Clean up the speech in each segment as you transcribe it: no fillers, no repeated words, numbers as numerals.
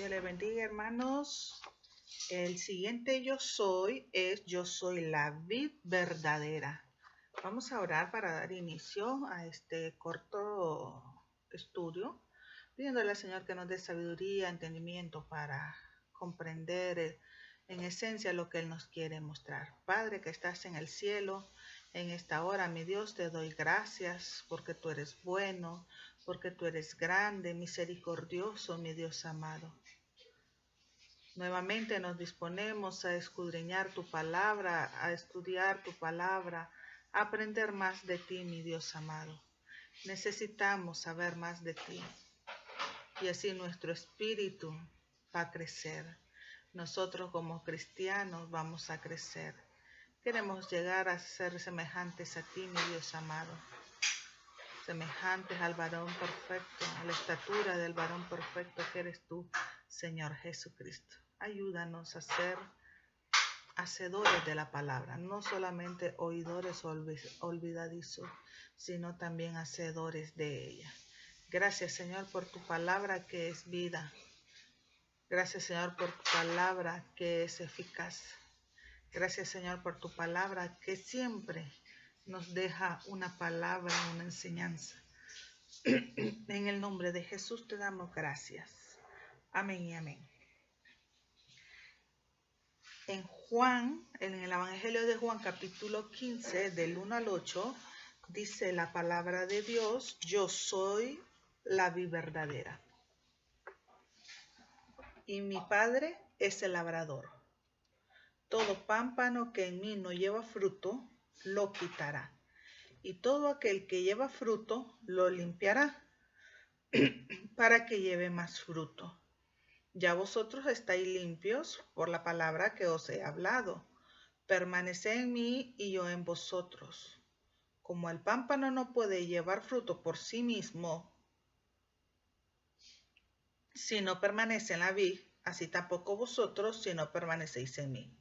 Dios les bendiga, hermanos. El siguiente yo soy la vid verdadera. Vamos a orar para dar inicio a este corto estudio, pidiéndole al Señor que nos dé sabiduría, entendimiento para comprender en esencia lo que Él nos quiere mostrar. Padre que estás en el cielo, en esta hora, mi Dios, te doy gracias porque tú eres bueno, porque tú eres grande, misericordioso, mi Dios amado. Nuevamente nos disponemos a escudriñar tu palabra, a estudiar tu palabra, a aprender más de ti, mi Dios amado. Necesitamos saber más de ti y así nuestro espíritu va a crecer. Nosotros como cristianos vamos a crecer. Queremos llegar a ser semejantes a ti, mi Dios amado. Semejantes al varón perfecto, a la estatura del varón perfecto que eres tú, Señor Jesucristo. Ayúdanos a ser hacedores de la palabra, no solamente oidores olvidadizos, sino también hacedores de ella. Gracias, Señor, por tu palabra que es vida. Gracias, Señor, por tu palabra que es eficaz. Gracias, Señor, por tu palabra que siempre nos deja una palabra, una enseñanza. En el nombre de Jesús te damos gracias. Amén y amén. En el Evangelio de Juan, capítulo 15, del 1 al 8, dice la palabra de Dios: yo soy la vid verdadera, y mi Padre es el labrador. Todo pámpano que en mí no lleva fruto, lo quitará, y todo aquel que lleva fruto, lo limpiará, para que lleve más fruto. Ya vosotros estáis limpios por la palabra que os he hablado. Permaneced en mí y yo en vosotros. Como el pámpano no puede llevar fruto por sí mismo si no permanece en la vid, así tampoco vosotros si no permanecéis en mí.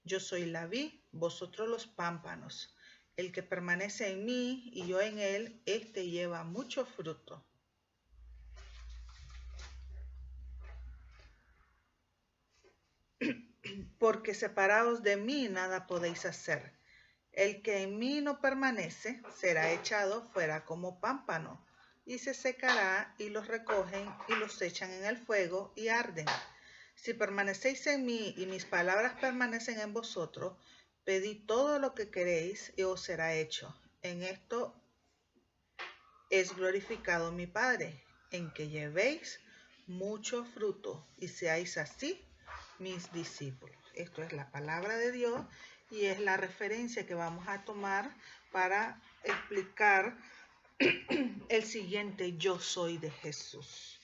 Yo soy la vid, vosotros los pámpanos. El que permanece en mí y yo en él, éste lleva mucho fruto. Porque separados de mí nada podéis hacer. El que en mí no permanece será echado fuera como pámpano, y se secará, y los recogen y los echan en el fuego y arden. Si permanecéis en mí y mis palabras permanecen en vosotros, pedid todo lo que queréis y os será hecho. En esto es glorificado mi Padre, en que llevéis mucho fruto y seáis así mis discípulos. Esto es la palabra de Dios y es la referencia que vamos a tomar para explicar el siguiente yo soy de Jesús.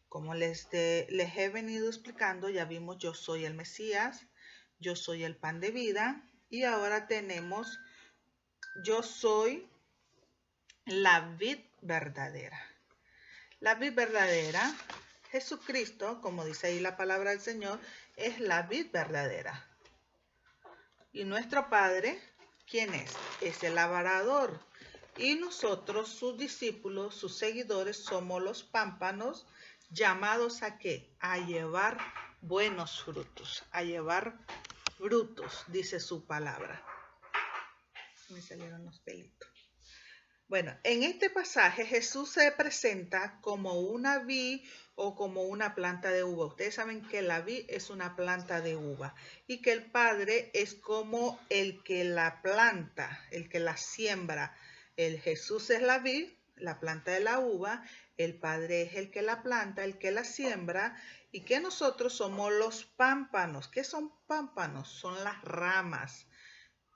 Como les he venido explicando, ya vimos yo soy el Mesías, yo soy el pan de vida, y ahora tenemos yo soy la vid verdadera. La vid verdadera, Jesucristo, como dice ahí la palabra del Señor, es la vid verdadera. Y nuestro Padre, ¿quién es? Es el labrador. Y nosotros, sus discípulos, sus seguidores, somos los pámpanos, llamados ¿a qué? A llevar buenos frutos, a llevar frutos, dice su palabra. Me salieron los pelitos. Bueno, en este pasaje Jesús se presenta como una vid o como una planta de uva. Ustedes saben que la vid es una planta de uva y que el Padre es como el que la planta, el que la siembra. El Jesús es la vid, la planta de la uva, el Padre es el que la planta, el que la siembra, y que nosotros somos los pámpanos. ¿Qué son pámpanos? Son las ramas.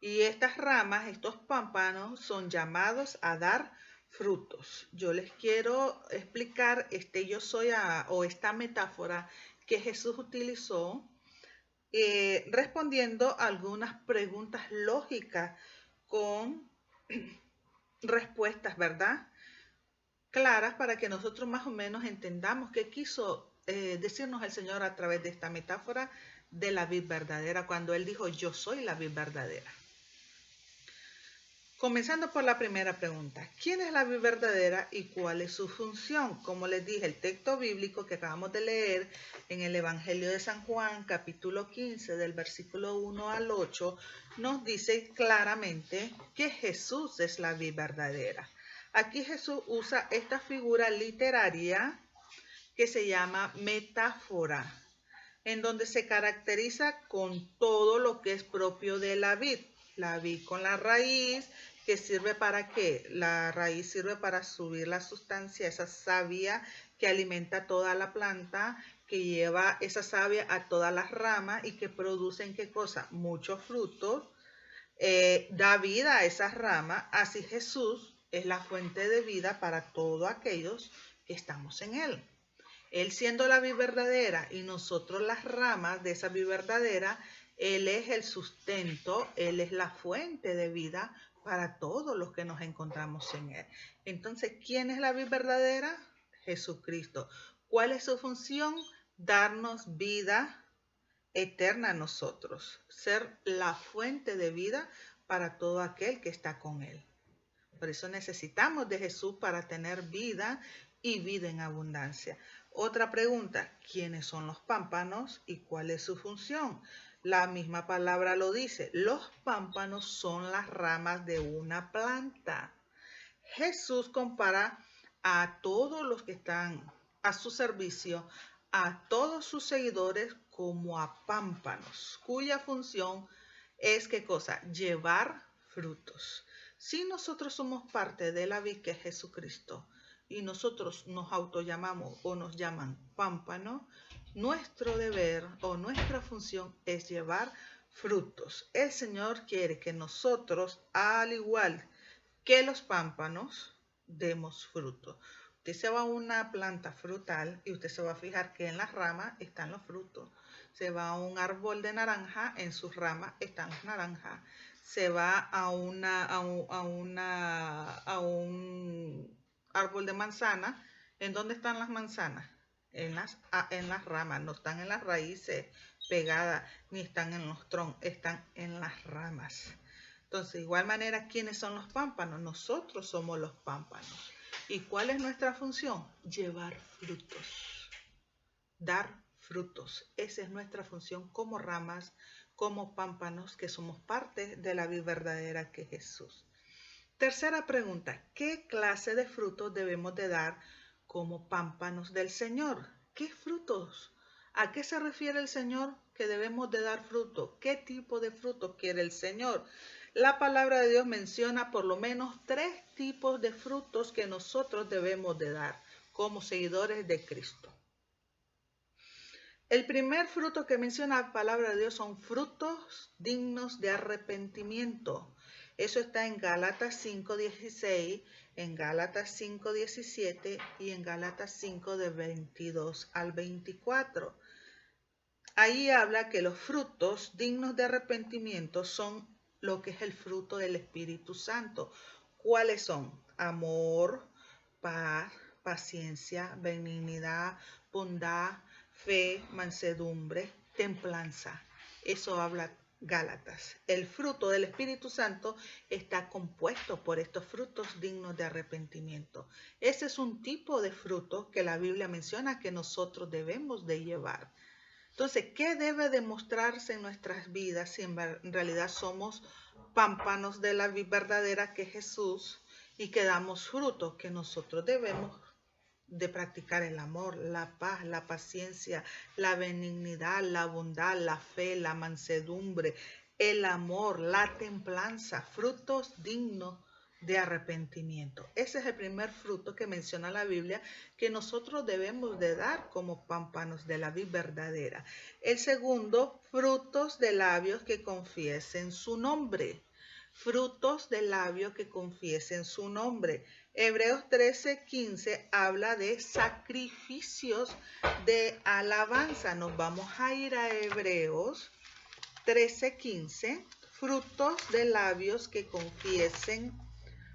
Y estas ramas, estos pámpanos, son llamados a dar frutos. Yo les quiero explicar yo soy o esta metáfora que Jesús utilizó respondiendo a algunas preguntas lógicas con respuestas, ¿verdad? Claras para que nosotros más o menos entendamos qué quiso decirnos el Señor a través de esta metáfora de la vid verdadera, cuando Él dijo, yo soy la vid verdadera. Comenzando por la primera pregunta, ¿quién es la vid verdadera y cuál es su función? Como les dije, el texto bíblico que acabamos de leer en el Evangelio de San Juan, capítulo 15, del versículo 1 al 8, nos dice claramente que Jesús es la vid verdadera. Aquí Jesús usa esta figura literaria que se llama metáfora, en donde se caracteriza con todo lo que es propio de la vid con la raíz, que sirve para qué? La raíz sirve para subir la sustancia, esa savia que alimenta toda la planta, que lleva esa savia a todas las ramas y que producen qué cosa? Muchos frutos, da vida a esas ramas. Así Jesús es la fuente de vida para todos aquellos que estamos en él. Él siendo la vid verdadera y nosotros las ramas de esa vid verdadera, Él es el sustento, Él es la fuente de vida para todos los que nos encontramos en Él. Entonces, ¿quién es la vid verdadera? Jesucristo. ¿Cuál es su función? Darnos vida eterna a nosotros, ser la fuente de vida para todo aquel que está con Él. Por eso necesitamos de Jesús para tener vida y vida en abundancia. Otra pregunta, ¿quiénes son los pámpanos y cuál es su función? La misma palabra lo dice, los pámpanos son las ramas de una planta. Jesús compara a todos los que están a su servicio, a todos sus seguidores como a pámpanos, cuya función es ¿qué cosa? Llevar frutos. Si nosotros somos parte de la vid que es Jesucristo y nosotros nos autollamamos o nos llaman pámpano, nuestro deber o nuestra función es llevar frutos. El Señor quiere que nosotros, al igual que los pámpanos, demos fruto. Usted se va a una planta frutal y usted se va a fijar que en las ramas están los frutos. Se va a un árbol de naranja, en sus ramas están las naranjas. Se va a un árbol de manzana. ¿En dónde están las manzanas? En las ramas, no están en las raíces pegadas, ni están en los troncos, están en las ramas. Entonces, de igual manera, ¿quiénes son los pámpanos? Nosotros somos los pámpanos. ¿Y cuál es nuestra función? Llevar frutos, dar frutos. Esa es nuestra función como ramas, como pámpanos, que somos parte de la vid verdadera que es Jesús. Tercera pregunta, ¿qué clase de frutos debemos de dar como pámpanos del Señor? ¿Qué frutos? ¿A qué se refiere el Señor que debemos de dar fruto? ¿Qué tipo de frutos quiere el Señor? La palabra de Dios menciona por lo menos 3 tipos de frutos que nosotros debemos de dar como seguidores de Cristo. El primer fruto que menciona la palabra de Dios son frutos dignos de arrepentimiento. Eso está en Gálatas 5:16, en Gálatas 5:17 y en Gálatas 5 de 22 al 24. Ahí habla que los frutos dignos de arrepentimiento son lo que es el fruto del Espíritu Santo. ¿Cuáles son? Amor, paz, paciencia, benignidad, bondad, fe, mansedumbre, templanza. Eso habla Gálatas. El fruto del Espíritu Santo está compuesto por estos frutos dignos de arrepentimiento. Ese es un tipo de fruto que la Biblia menciona que nosotros debemos de llevar. Entonces, ¿qué debe demostrarse en nuestras vidas si en realidad somos pámpanos de la vid verdadera que es Jesús y que damos frutos? Que nosotros debemos de practicar el amor, la paz, la paciencia, la benignidad, la bondad, la fe, la mansedumbre, el amor, la templanza, frutos dignos de arrepentimiento. Ese es el primer fruto que menciona la Biblia que nosotros debemos de dar como pámpanos de la vid verdadera. El segundo, frutos de labios que confiesen su nombre. Frutos de labios que confiesen su nombre. Hebreos 13:15 habla de sacrificios de alabanza. Nos vamos a ir a Hebreos 13:15. Frutos de labios que confiesen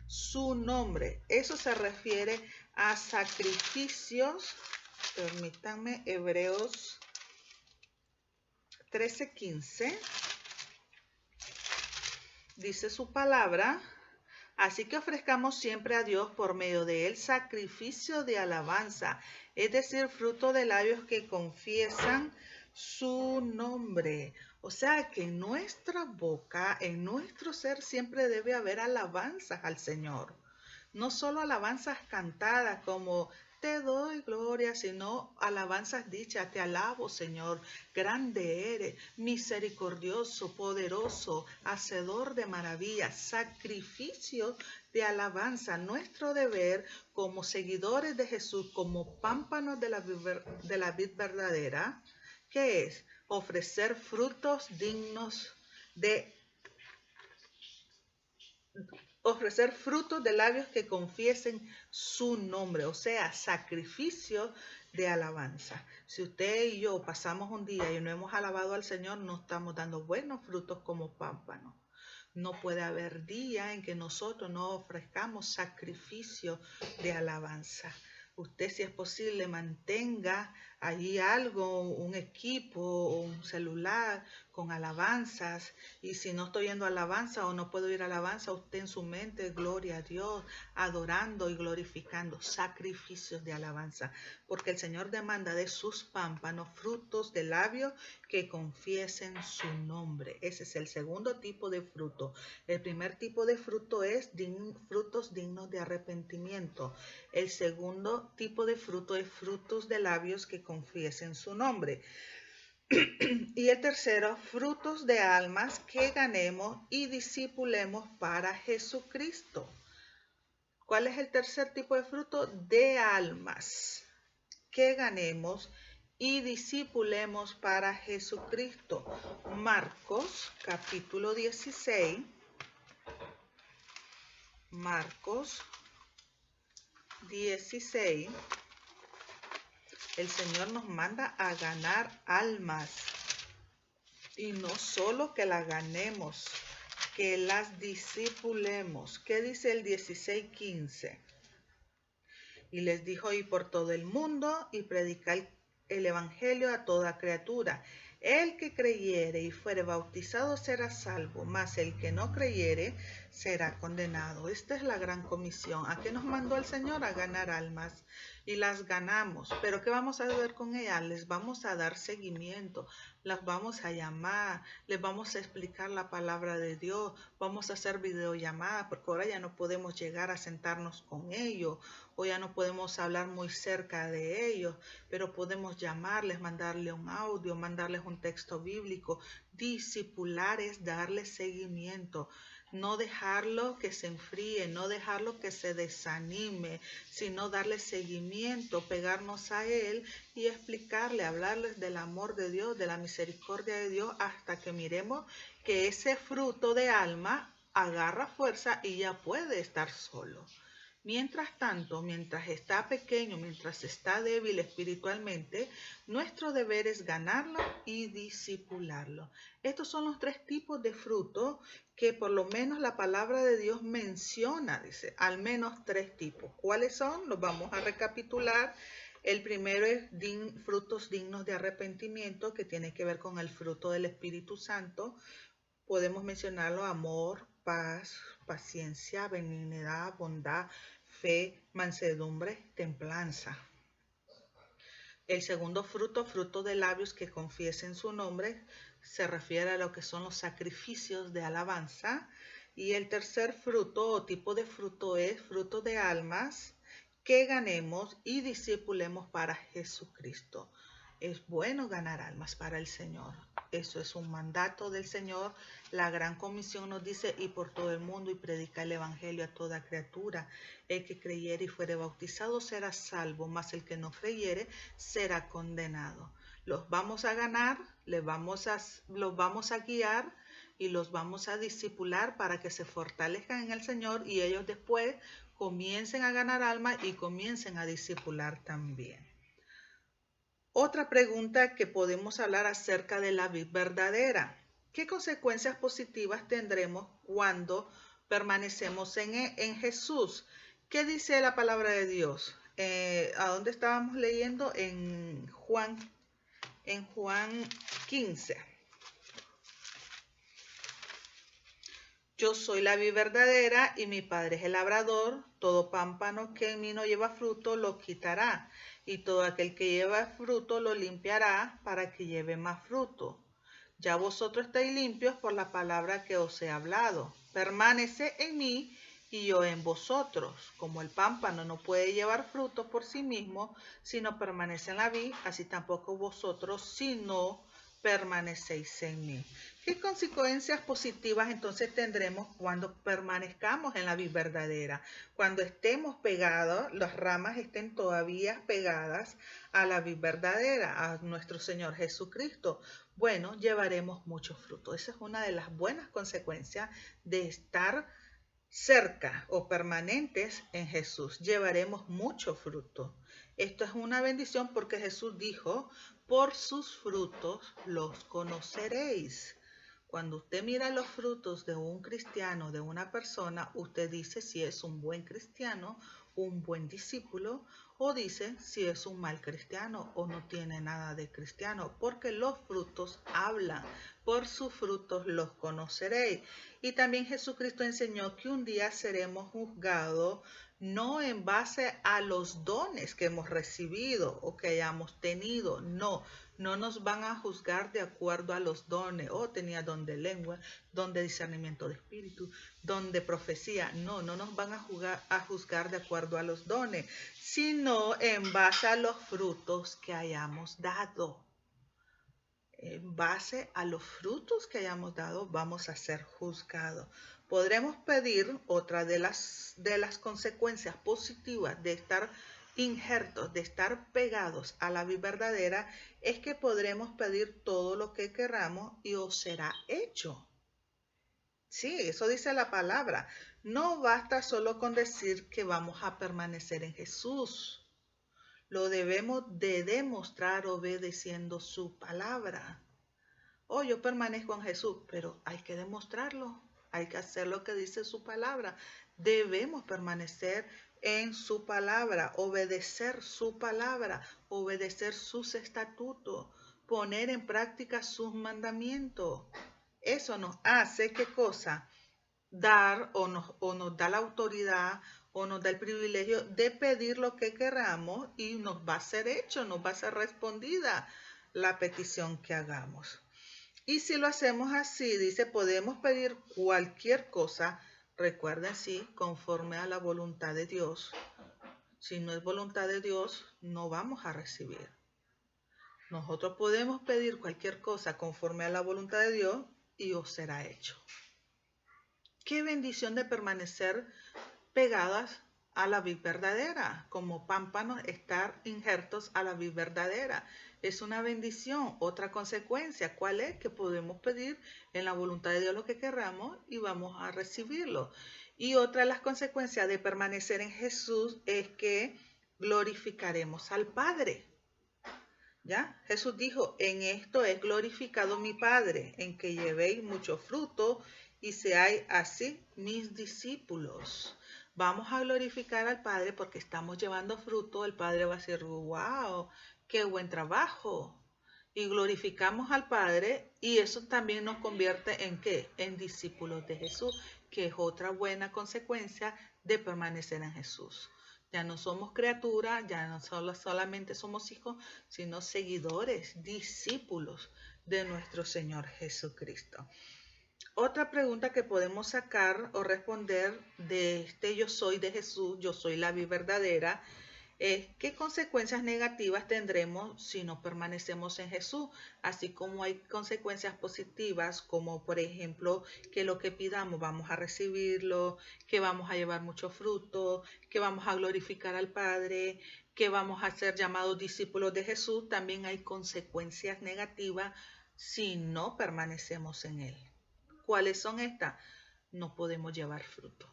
su nombre. Eso se refiere a sacrificios. Permítanme, Hebreos 13:15. Dice su palabra, Así que ofrezcamos siempre a Dios por medio de él sacrificio de alabanza, es decir, fruto de labios que confiesan su nombre. O sea que en nuestra boca, en nuestro ser, siempre debe haber alabanzas al Señor. No solo alabanzas cantadas como te doy gloria, sino alabanzas dichas, te alabo, Señor, grande eres, misericordioso, poderoso, hacedor de maravillas, sacrificio de alabanza. Nuestro deber como seguidores de Jesús, como pámpanos de la vid verdadera, ¿qué es? Ofrecer frutos dignos de ofrecer frutos de labios que confiesen su nombre, o sea, sacrificio de alabanza. Si usted y yo pasamos un día y no hemos alabado al Señor, no estamos dando buenos frutos como pámpanos. No puede haber día en que nosotros no ofrezcamos sacrificio de alabanza. Usted, si es posible, mantenga allí algo, un equipo o un celular con alabanzas. Y si no estoy yendo a alabanza o no puedo ir a alabanza, usted en su mente, gloria a Dios, adorando y glorificando, sacrificios de alabanza. Porque el Señor demanda de sus pámpanos frutos de labios que confiesen su nombre. Ese es el segundo tipo de fruto. El primer tipo de fruto es frutos dignos de arrepentimiento. El segundo tipo de fruto es frutos de labios que confiesen su nombre. Y el tercero, frutos de almas que ganemos y discipulemos para Jesucristo. ¿Cuál es el tercer tipo de fruto? De almas que ganemos y discipulemos para Jesucristo. Marcos capítulo 16. Marcos 16. El Señor nos manda a ganar almas. Y no solo que las ganemos, que las discipulemos. ¿Qué dice el 16:15? Y les dijo, ir por todo el mundo y predicar el evangelio a toda criatura. El que creyere y fuere bautizado será salvo, mas el que no creyere será condenado. Esta es la gran comisión. ¿A qué nos mandó el Señor? A ganar almas. Y las ganamos. ¿Pero qué vamos a hacer con ellas? Les vamos a dar seguimiento, las vamos a llamar, les vamos a explicar la palabra de Dios, vamos a hacer videollamadas, porque ahora ya no podemos llegar a sentarnos con ellos, o ya no podemos hablar muy cerca de ellos, pero podemos llamarles, mandarles un audio, mandarles un texto bíblico. Discipular es darle seguimiento. No dejarlo que se enfríe, no dejarlo que se desanime, sino darle seguimiento, pegarnos a él y explicarle, hablarles del amor de Dios, de la misericordia de Dios, hasta que miremos que ese fruto de alma agarra fuerza y ya puede estar solo. Mientras tanto, mientras está pequeño, mientras está débil espiritualmente, nuestro deber es ganarlo y disipularlo. Estos son los tres tipos de fruto que por lo menos la palabra de Dios menciona, dice, al menos tres tipos. ¿Cuáles son? Los vamos a recapitular. El primero es frutos dignos de arrepentimiento, que tiene que ver con el fruto del Espíritu Santo. Podemos mencionarlo: amor, paz, paciencia, benignidad, bondad, fe, mansedumbre, templanza. El segundo fruto, fruto de labios que confiesen su nombre, se refiere a lo que son los sacrificios de alabanza. Y el tercer fruto o tipo de fruto es fruto de almas que ganemos y discipulemos para Jesucristo. Es bueno ganar almas para el Señor. Eso es un mandato del Señor. La gran comisión nos dice: ir por todo el mundo y predicar el evangelio a toda criatura. El que creyere y fuere bautizado será salvo, mas el que no creyere será condenado. Los vamos a ganar, los vamos a guiar y los vamos a discipular para que se fortalezcan en el Señor y ellos después comiencen a ganar almas y comiencen a discipular también. Otra pregunta que podemos hablar acerca de la vid verdadera. ¿Qué consecuencias positivas tendremos cuando permanecemos en Jesús? ¿Qué dice la palabra de Dios? ¿A dónde estábamos leyendo? En Juan 15. Yo soy la vid verdadera y mi Padre es el labrador. Todo pámpano que en mí no lleva fruto lo quitará, y todo aquel que lleva fruto lo limpiará para que lleve más fruto. Ya vosotros estáis limpios por la palabra que os he hablado. Permanece en mí y yo en vosotros. Como el pámpano no puede llevar fruto por sí mismo, si no permanece en la vid, así tampoco vosotros si no permanecéis en mí. ¿Qué consecuencias positivas entonces tendremos cuando permanezcamos en la vid verdadera? Cuando estemos pegados, las ramas estén todavía pegadas a la vid verdadera, a nuestro Señor Jesucristo. Bueno, llevaremos mucho fruto. Esa es una de las buenas consecuencias de estar cerca o permanentes en Jesús. Llevaremos mucho fruto. Esto es una bendición porque Jesús dijo, por sus frutos los conoceréis. Cuando usted mira los frutos de un cristiano, de una persona, usted dice si es un buen cristiano, un buen discípulo, o dice si es un mal cristiano o no tiene nada de cristiano, porque los frutos hablan. Por sus frutos los conoceréis. Y también Jesucristo enseñó que un día seremos juzgados no en base a los dones que hemos recibido o que hayamos tenido, no nos van a juzgar de acuerdo a los dones. Oh, tenía don de lengua, don de discernimiento de espíritu, don de profecía. No nos van a juzgar de acuerdo a los dones, sino en base a los frutos que hayamos dado. En base a los frutos que hayamos dado, vamos a ser juzgados. Podremos pedir otra de las consecuencias positivas de estar injertos, de estar pegados a la vid verdadera, es que podremos pedir todo lo que queramos y os será hecho. Sí, eso dice la palabra. No basta solo con decir que vamos a permanecer en Jesús. Lo debemos de demostrar obedeciendo su palabra. Oh, yo permanezco en Jesús, pero hay que demostrarlo. Hay que hacer lo que dice su palabra. Debemos permanecer en su palabra, obedecer su palabra, obedecer sus estatutos, poner en práctica sus mandamientos. Eso nos hace, ¿qué cosa? Dar o nos da la autoridad o nos da el privilegio de pedir lo que queramos y nos va a ser hecho, nos va a ser respondida la petición que hagamos. Y si lo hacemos así, dice, podemos pedir cualquier cosa, recuerden, sí, conforme a la voluntad de Dios. Si no es voluntad de Dios, no vamos a recibir. Nosotros podemos pedir cualquier cosa conforme a la voluntad de Dios y os será hecho. Qué bendición de permanecer pegadas a la vid verdadera, como pámpanos, estar injertos a la vid verdadera. Es una bendición. Otra consecuencia, ¿cuál es? Que podemos pedir en la voluntad de Dios lo que queramos y vamos a recibirlo. Y otra de las consecuencias de permanecer en Jesús es que glorificaremos al Padre. ¿Ya? Jesús dijo, en esto es glorificado mi Padre, en que llevéis mucho fruto y seáis así mis discípulos. Vamos a glorificar al Padre porque estamos llevando fruto. El Padre va a decir, wow, qué buen trabajo. Y glorificamos al Padre y eso también nos convierte en ¿qué? En discípulos de Jesús, que es otra buena consecuencia de permanecer en Jesús. Ya no somos criaturas, ya no solamente somos hijos, sino seguidores, discípulos de nuestro Señor Jesucristo. Otra pregunta que podemos sacar o responder de este yo soy de Jesús, yo soy la vid verdadera, es qué consecuencias negativas tendremos si no permanecemos en Jesús, así como hay consecuencias positivas, como por ejemplo que lo que pidamos vamos a recibirlo, que vamos a llevar mucho fruto, que vamos a glorificar al Padre, que vamos a ser llamados discípulos de Jesús. También hay consecuencias negativas si no permanecemos en Él. ¿Cuáles son estas? No podemos llevar fruto.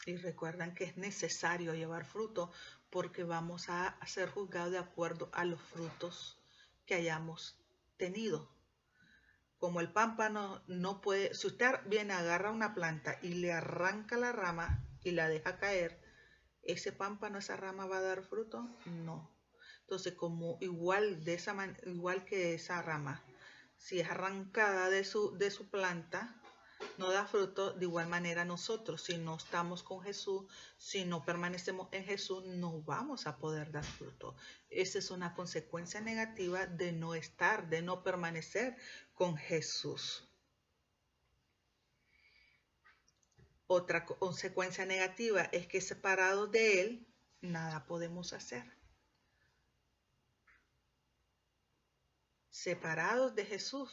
Y recuerdan que es necesario llevar fruto porque vamos a ser juzgados de acuerdo a los frutos que hayamos tenido. Como el pámpano no puede, si usted viene, agarra una planta y le arranca la rama y la deja caer, ¿ese pámpano, esa rama va a dar fruto? No. Entonces, como igual que esa rama, si es arrancada de su planta, no da fruto, de igual manera nosotros, si no estamos con Jesús, si no permanecemos en Jesús, no vamos a poder dar fruto. Esa es una consecuencia negativa de no estar, de no permanecer con Jesús. Otra consecuencia negativa es que separados de Él, nada podemos hacer. Separados de Jesús,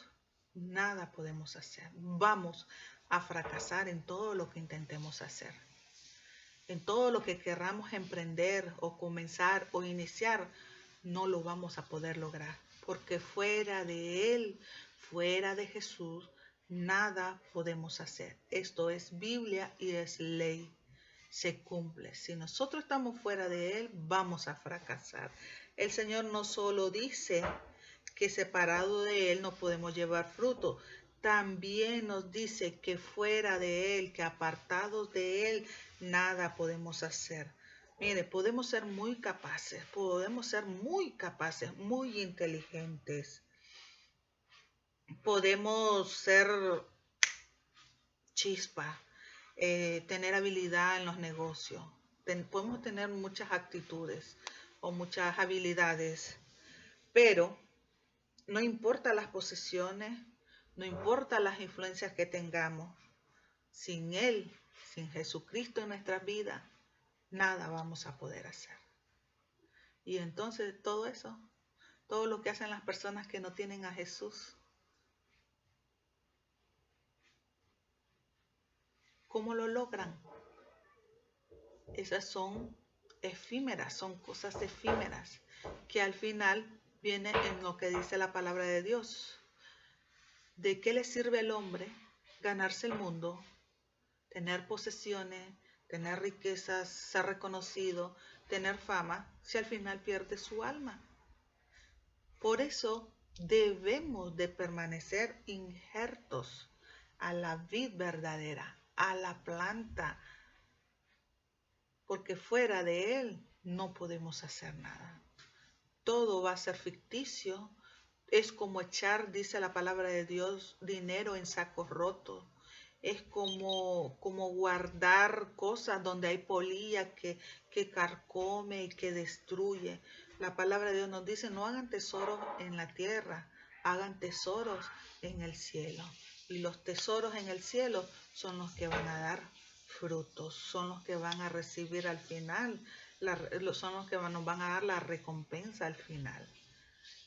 nada podemos hacer. Vamos a fracasar en todo lo que intentemos hacer. En todo lo que querramos emprender o comenzar o iniciar, no lo vamos a poder lograr. Porque fuera de Él, fuera de Jesús, nada podemos hacer. Esto es Biblia y es ley. Se cumple. Si nosotros estamos fuera de Él, vamos a fracasar. El Señor no solo dice que separado de Él no podemos llevar fruto, también nos dice que fuera de Él, que apartados de Él, nada podemos hacer. Mire, podemos ser muy capaces, muy inteligentes. Podemos ser chispa, tener habilidad en los negocios. Podemos tener muchas actitudes o muchas habilidades, pero no importa las posesiones, no importa las influencias que tengamos, sin Él, sin Jesucristo en nuestras vidas, nada vamos a poder hacer. Y entonces todo eso, todo lo que hacen las personas que no tienen a Jesús, ¿cómo lo logran? Esas son efímeras, son cosas efímeras, que al final viene en lo que dice la palabra de Dios. ¿De qué le sirve al hombre ganarse el mundo, tener posesiones, tener riquezas, ser reconocido, tener fama, si al final pierde su alma? Por eso debemos de permanecer injertos a la vid verdadera, a la planta, porque fuera de Él no podemos hacer nada. Todo va a ser ficticio. Es como echar, dice la palabra de Dios, dinero en sacos rotos. Es como guardar cosas donde hay polilla que carcome y que destruye. La palabra de Dios nos dice, no hagan tesoros en la tierra, hagan tesoros en el cielo. Y los tesoros en el cielo son los que van a dar frutos, son los que van a recibir al final, son los que nos van a dar la recompensa al final.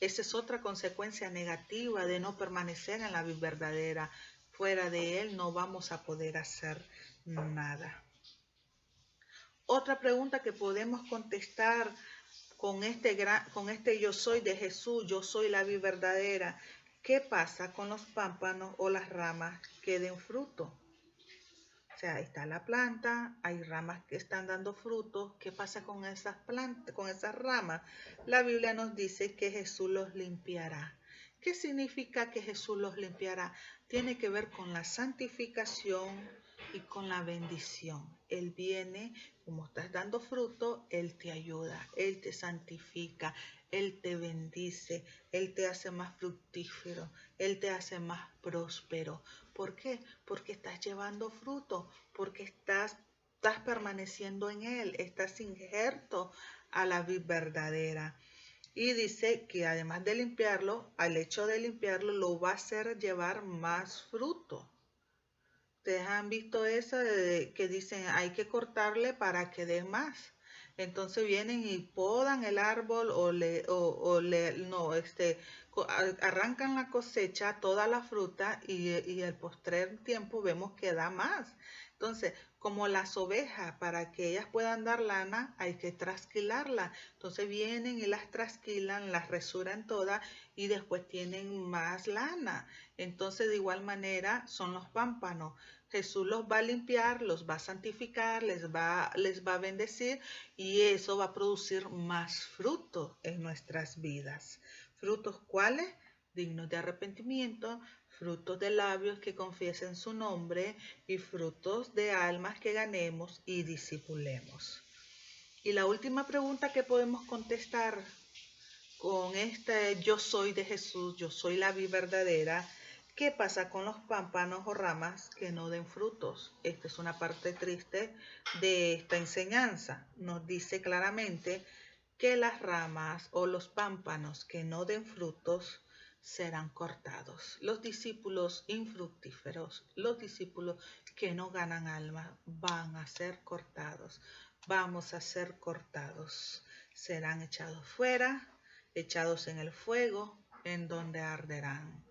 Esa es otra consecuencia negativa de no permanecer en la vida verdadera. Fuera de Él no vamos a poder hacer nada. Otra pregunta que podemos contestar con este yo soy de Jesús, yo soy la vida verdadera. ¿Qué pasa con los pámpanos o las ramas que den fruto? O sea, ahí está la planta, hay ramas que están dando frutos. ¿Qué pasa con esas plantas, con esas ramas? La Biblia nos dice que Jesús los limpiará. ¿Qué significa que Jesús los limpiará? Tiene que ver con la santificación y con la bendición. Él viene, como estás dando fruto, Él te ayuda, Él te santifica, Él te bendice, Él te hace más fructífero, Él te hace más próspero. ¿Por qué? Porque estás llevando fruto, porque estás permaneciendo en Él, estás injerto a la vid verdadera. Y dice que además de limpiarlo, al hecho de limpiarlo, lo va a hacer llevar más fruto. ¿Ustedes han visto eso que dicen hay que cortarle para que dé más? Entonces vienen y podan el árbol arrancan la cosecha, toda la fruta y el postrer tiempo vemos que da más. Entonces, como las ovejas, para que ellas puedan dar lana, hay que trasquilarla. Entonces vienen y las trasquilan, las resuran todas y después tienen más lana. Entonces, de igual manera, son los pámpanos. Jesús los va a limpiar, los va a santificar, les va a bendecir y eso va a producir más fruto en nuestras vidas. ¿Frutos cuáles? Dignos de arrepentimiento, frutos de labios que confiesen su nombre y frutos de almas que ganemos y discipulemos. Y la última pregunta que podemos contestar con este yo soy de Jesús, yo soy la vida verdadera, ¿Qué pasa con los pámpanos o ramas que no den frutos? Esta es una parte triste de esta enseñanza. Nos dice claramente que las ramas o los pámpanos que no den frutos serán cortados. Los discípulos infructíferos, los discípulos que no ganan alma, van a ser cortados. Vamos a ser cortados. Serán echados fuera, echados en el fuego, en donde arderán.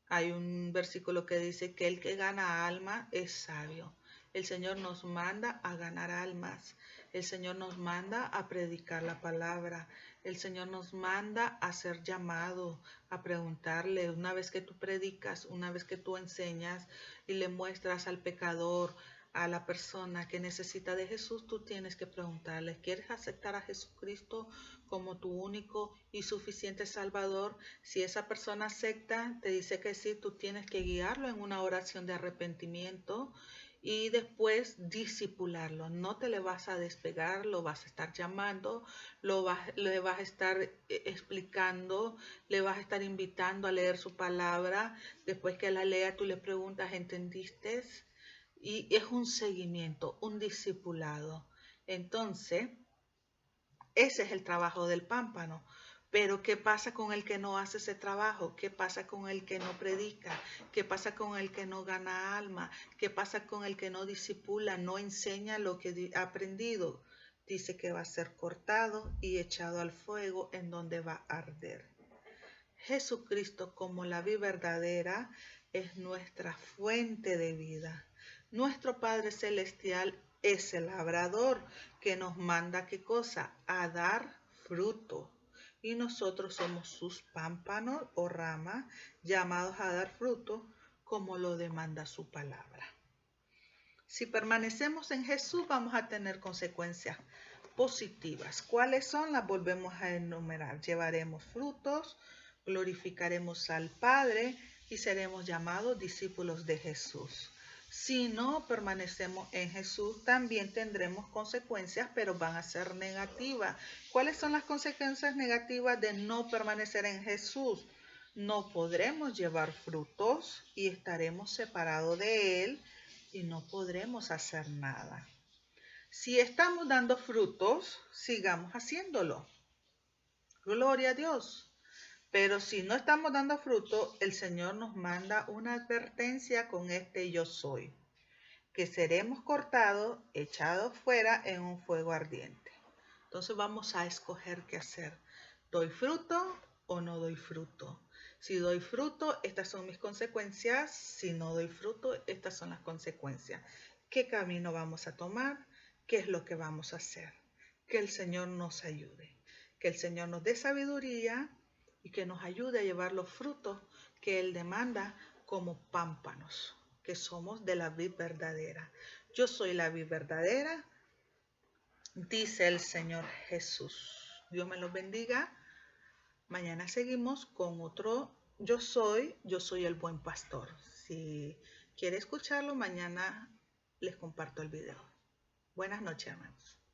Hay un versículo que dice que el que gana alma es sabio. El Señor nos manda a ganar almas. El Señor nos manda a predicar la palabra. El Señor nos manda a ser llamado, a preguntarle. Una vez que tú predicas, una vez que tú enseñas y le muestras al pecador, a la persona que necesita de Jesús, tú tienes que preguntarle, ¿quieres aceptar a Jesucristo como tu único y suficiente Salvador? Si esa persona acepta, te dice que sí, tú tienes que guiarlo en una oración de arrepentimiento y después discipularlo. No te le vas a despegar, lo vas a estar llamando, le vas a estar explicando, le vas a estar invitando a leer su palabra. Después que la lea, tú le preguntas, ¿entendiste? Y es un seguimiento, un discipulado. Entonces, ese es el trabajo del pámpano. Pero ¿qué pasa con el que no hace ese trabajo? ¿Qué pasa con el que no predica? ¿Qué pasa con el que no gana alma? ¿Qué pasa con el que no disipula, no enseña lo que ha aprendido? Dice que va a ser cortado y echado al fuego en donde va a arder. Jesucristo como la vid verdadera es nuestra fuente de vida. Nuestro Padre Celestial es el labrador que nos manda, ¿qué cosa? A dar fruto. Y nosotros somos sus pámpanos o ramas llamados a dar fruto como lo demanda su palabra. Si permanecemos en Jesús vamos a tener consecuencias positivas. ¿Cuáles son? Las volvemos a enumerar. Llevaremos frutos, glorificaremos al Padre y seremos llamados discípulos de Jesús. Si no permanecemos en Jesús, también tendremos consecuencias, pero van a ser negativas. ¿Cuáles son las consecuencias negativas de no permanecer en Jesús? No podremos llevar frutos y estaremos separados de Él y no podremos hacer nada. Si estamos dando frutos, sigamos haciéndolo. Gloria a Dios. Pero si no estamos dando fruto, el Señor nos manda una advertencia con este yo soy, que seremos cortados, echados fuera en un fuego ardiente. Entonces vamos a escoger qué hacer. ¿Doy fruto o no doy fruto? Si doy fruto, estas son mis consecuencias. Si no doy fruto, estas son las consecuencias. ¿Qué camino vamos a tomar? ¿Qué es lo que vamos a hacer? Que el Señor nos ayude. Que el Señor nos dé sabiduría y que nos ayude a llevar los frutos que Él demanda como pámpanos, que somos de la vid verdadera. Yo soy la vid verdadera, dice el Señor Jesús. Dios me los bendiga. Mañana seguimos con otro yo soy el buen pastor. Si quiere escucharlo, mañana les comparto el video. Buenas noches, hermanos.